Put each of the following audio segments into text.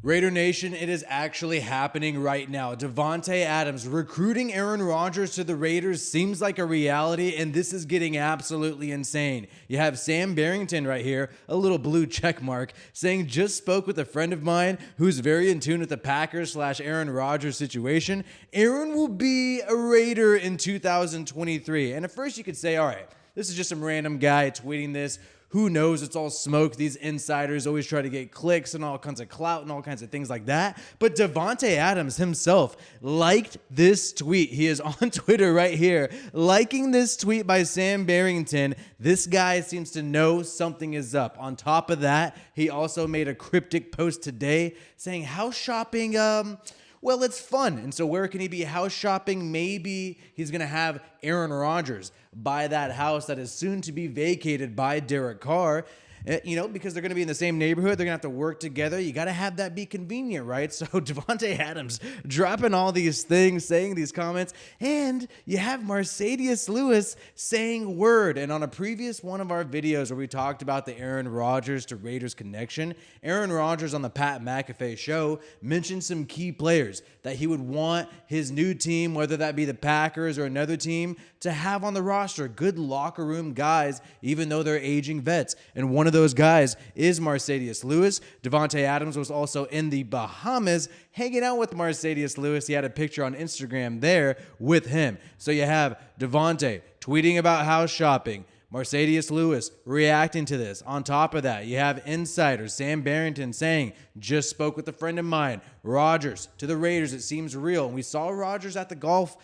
Raider Nation, it is actually happening right now. Davante Adams recruiting Aaron Rodgers to the Raiders seems like a reality, and this is getting absolutely insane. You have Sam Barrington right here, a little blue check mark, saying, just spoke with a friend of mine who's very in tune with the Packers / Aaron Rodgers situation. Aaron will be a Raider in 2023. And at first you could say, all right, this is just some random guy tweeting this. Who knows? It's all smoke. These insiders always try to get clicks and all kinds of clout and all kinds of things like that. But Davante Adams himself liked this tweet. He is on Twitter right here, liking this tweet by Sam Barrington. This guy seems to know something is up. On top of that, he also made a cryptic post today saying house shopping, well, it's fun. And so where can he be house shopping? Maybe he's going to have Aaron Rodgers buy that house that is soon to be vacated by Derek Carr. Because they're going to be in the same neighborhood. They're going to have to work together. You got to have that be convenient, right? So Davante Adams dropping all these things, saying these comments. And you have Mercedes Lewis saying word. And on a previous one of our videos where we talked about the Aaron Rodgers to Raiders connection, Aaron Rodgers on the Pat McAfee show mentioned some key players that he would want his new team, whether that be the Packers or another team, to have on the roster. Good locker room guys, even though they're aging vets. And one of those guys is Mercedes Lewis. Davante Adams was also in the Bahamas hanging out with Mercedes Lewis. He had a picture on Instagram there with him. So you have Davante tweeting about house shopping, Mercedes Lewis reacting to this. On top of that, you have insiders, Sam Barrington saying, just spoke with a friend of mine, Rodgers to the Raiders. It seems real. And we saw Rodgers at the golf,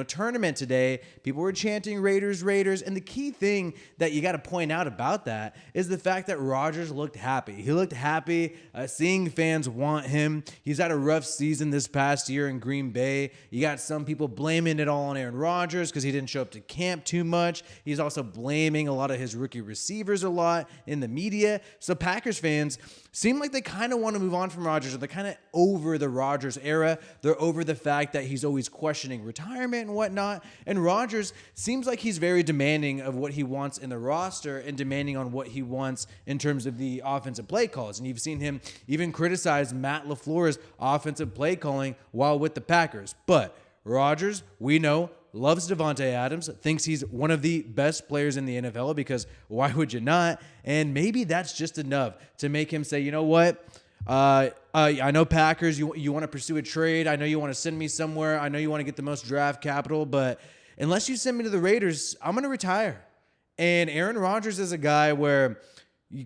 tournament today. People were chanting Raiders, Raiders. And the key thing that you got to point out about that is the fact that Rodgers looked happy. He looked happy seeing fans want him. He's had a rough season this past year in Green Bay. You got some people blaming it all on Aaron Rodgers because he didn't show up to camp too much. He's also blaming a lot of his rookie receivers a lot in the media. So Packers fans seem like they kind of want to move on from Rodgers, or they're kind of over the Rodgers era. They're over the fact that he's always questioning retirement and whatnot. And Rodgers seems like he's very demanding of what he wants in the roster and demanding on what he wants in terms of the offensive play calls. And you've seen him even criticize Matt LaFleur's offensive play calling while with the Packers. But Rodgers, we know, loves Davante Adams, thinks he's one of the best players in the NFL, because why would you not? And maybe that's just enough to make him say, you know what? I know Packers, you want to pursue a trade. I know you want to send me somewhere. I know you want to get the most draft capital, but unless you send me to the Raiders, I'm going to retire. And Aaron Rodgers is a guy where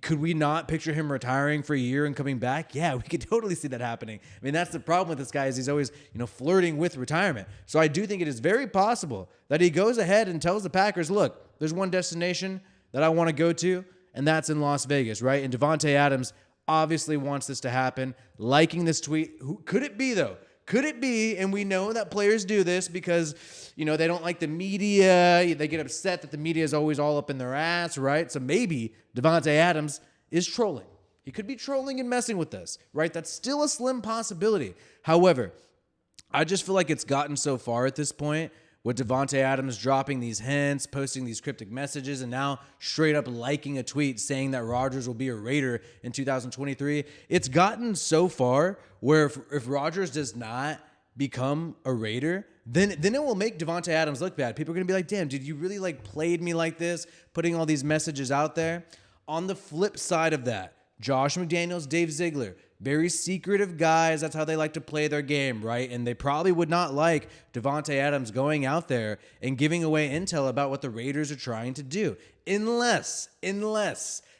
could we not picture him retiring for a year and coming back? Yeah, we could totally see that happening. I mean, that's the problem with this guy, is he's always, flirting with retirement. So I do think it is very possible that he goes ahead and tells the Packers, look, there's one destination that I want to go to, and that's in Las Vegas, right? And Davante Adams obviously wants this to happen, liking this tweet. Who could it be, though? Could it be, and we know that players do this because, they don't like the media. They get upset that the media is always all up in their ass, right? So maybe Davante Adams is trolling. He could be trolling and messing with us, right? That's still a slim possibility. However, I just feel like it's gotten so far at this point with Davante Adams dropping these hints, posting these cryptic messages, and now straight up liking a tweet saying that Rodgers will be a Raider in 2023. It's gotten so far where if Rodgers does not become a Raider, then it will make Davante Adams look bad. People are going to be like, damn, dude, you really played me like this, putting all these messages out there. On the flip side of that, Josh McDaniels, Dave Ziegler, very secretive guys. That's how they like to play their game, right? And they probably would not like Davante Adams going out there and giving away intel about what the Raiders are trying to do. Unless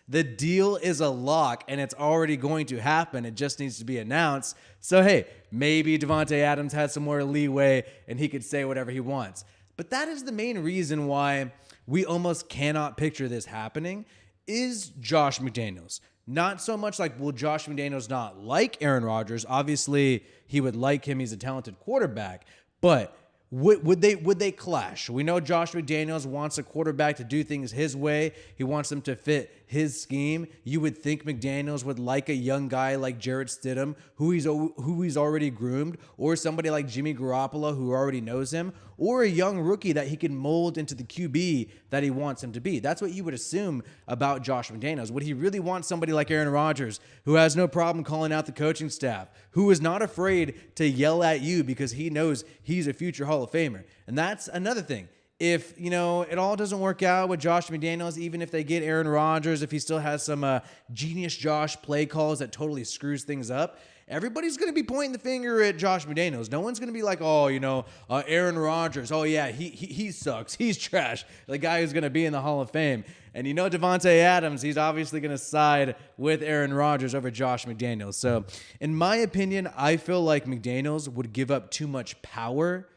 the deal is a lock and it's already going to happen. It just needs to be announced. So, hey, maybe Davante Adams has some more leeway and he could say whatever he wants. But that is the main reason why we almost cannot picture this happening, is Josh McDaniels. Not so much will Josh McDaniels not like Aaron Rodgers? Obviously, he would like him. He's a talented quarterback. But would they clash? We know Josh McDaniels wants a quarterback to do things his way. He wants them to fit his scheme, you would think McDaniels would like a young guy like Jarrett Stidham, who he's already groomed, or somebody like Jimmy Garoppolo, who already knows him, or a young rookie that he can mold into the QB that he wants him to be. That's what you would assume about Josh McDaniels. Would he really want somebody like Aaron Rodgers, who has no problem calling out the coaching staff, who is not afraid to yell at you because he knows he's a future Hall of Famer? And that's another thing. If, it all doesn't work out with Josh McDaniels, even if they get Aaron Rodgers, if he still has some genius Josh play calls that totally screws things up, everybody's going to be pointing the finger at Josh McDaniels. No one's going to be like, Aaron Rodgers. Oh, yeah, he sucks. He's trash. The guy who's going to be in the Hall of Fame. And Davante Adams, he's obviously going to side with Aaron Rodgers over Josh McDaniels. So, in my opinion, I feel like McDaniels would give up too much power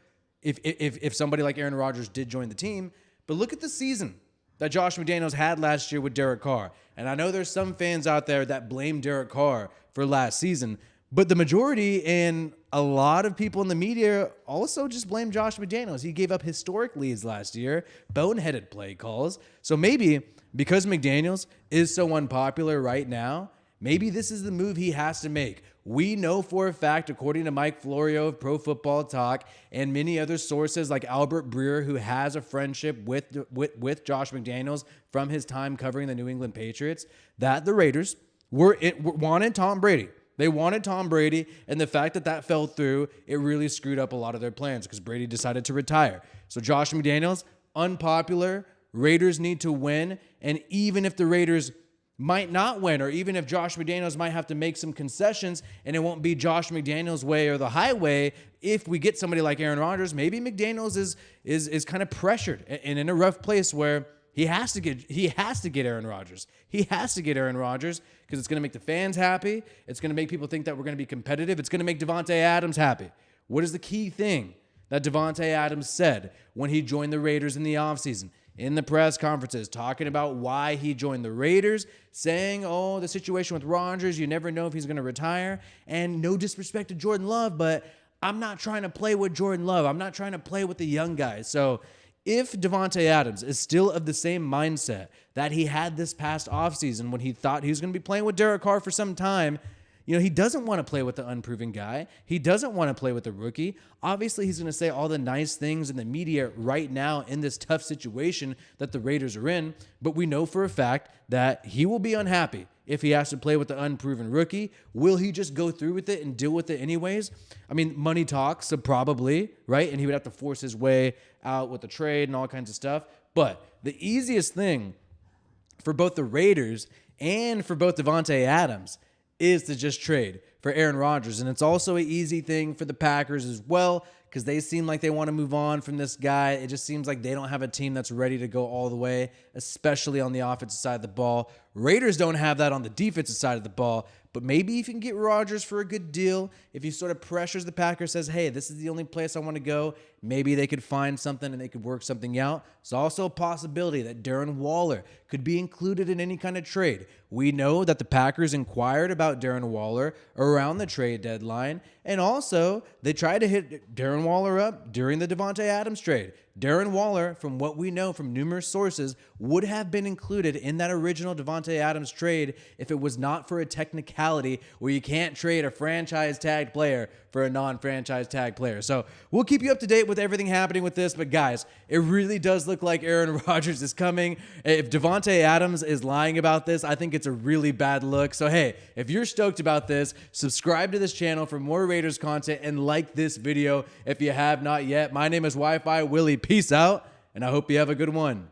if somebody like Aaron Rodgers did join the team. But look at the season that Josh McDaniels had last year with Derek Carr. And I know there's some fans out there that blame Derek Carr for last season, but the majority and a lot of people in the media also just blame Josh McDaniels. He gave up historic leads last year, boneheaded play calls. So maybe because McDaniels is so unpopular right now, maybe this is the move he has to make. We know for a fact, according to Mike Florio of Pro Football Talk and many other sources like Albert Breer, who has a friendship with Josh McDaniels from his time covering the New England Patriots, that the Raiders wanted Tom Brady. They wanted Tom Brady, and the fact that fell through, it really screwed up a lot of their plans because Brady decided to retire. So Josh McDaniels, unpopular. Raiders need to win, and even if the Raiders might not win, or even if Josh McDaniels might have to make some concessions and it won't be Josh McDaniels' way or the highway, if we get somebody like Aaron Rodgers, maybe McDaniels is kind of pressured and in a rough place where he has to get Aaron Rodgers. He has to get Aaron Rodgers because it's going to make the fans happy. It's going to make people think that we're going to be competitive. It's going to make Davante Adams happy. What is the key thing that Davante Adams said when he joined the Raiders in the offseason? In the press conferences, talking about why he joined the Raiders, saying, the situation with Rodgers, you never know if he's going to retire. And no disrespect to Jordan Love, but I'm not trying to play with Jordan Love. I'm not trying to play with the young guys. So if Davante Adams is still of the same mindset that he had this past offseason when he thought he was going to be playing with Derek Carr for some time, he doesn't want to play with the unproven guy. He doesn't want to play with the rookie. Obviously, he's going to say all the nice things in the media right now in this tough situation that the Raiders are in. But we know for a fact that he will be unhappy if he has to play with the unproven rookie. Will he just go through with it and deal with it anyways? I mean, money talks, so probably, right? And he would have to force his way out with the trade and all kinds of stuff. But the easiest thing for both the Raiders and for both Davante Adams is to just trade for Aaron Rodgers. And it's also an easy thing for the Packers as well because they seem like they want to move on from this guy. It just seems like they don't have a team that's ready to go all the way, especially on the offensive side of the ball. Raiders don't have that on the defensive side of the ball, but maybe if you can get Rodgers for a good deal, if he sort of pressures the Packers, says, hey, this is the only place I want to go, maybe they could find something and they could work something out. It's also a possibility that Darren Waller could be included in any kind of trade. We know that the Packers inquired about Darren Waller around the trade deadline, and also they tried to hit Darren Waller up during the Davante Adams trade. Darren Waller, from what we know from numerous sources, would have been included in that original Davante Adams trade if it was not for a technicality where you can't trade a franchise tagged player for a non-franchise tag player. So we'll keep you up to date with everything happening with this. But guys, it really does look like Aaron Rodgers is coming. If Davante Adams is lying about this, I think it's a really bad look. So hey, if you're stoked about this, subscribe to this channel for more Raiders content and like this video if you have not yet. My name is WiFiWillie. Peace out, and I hope you have a good one.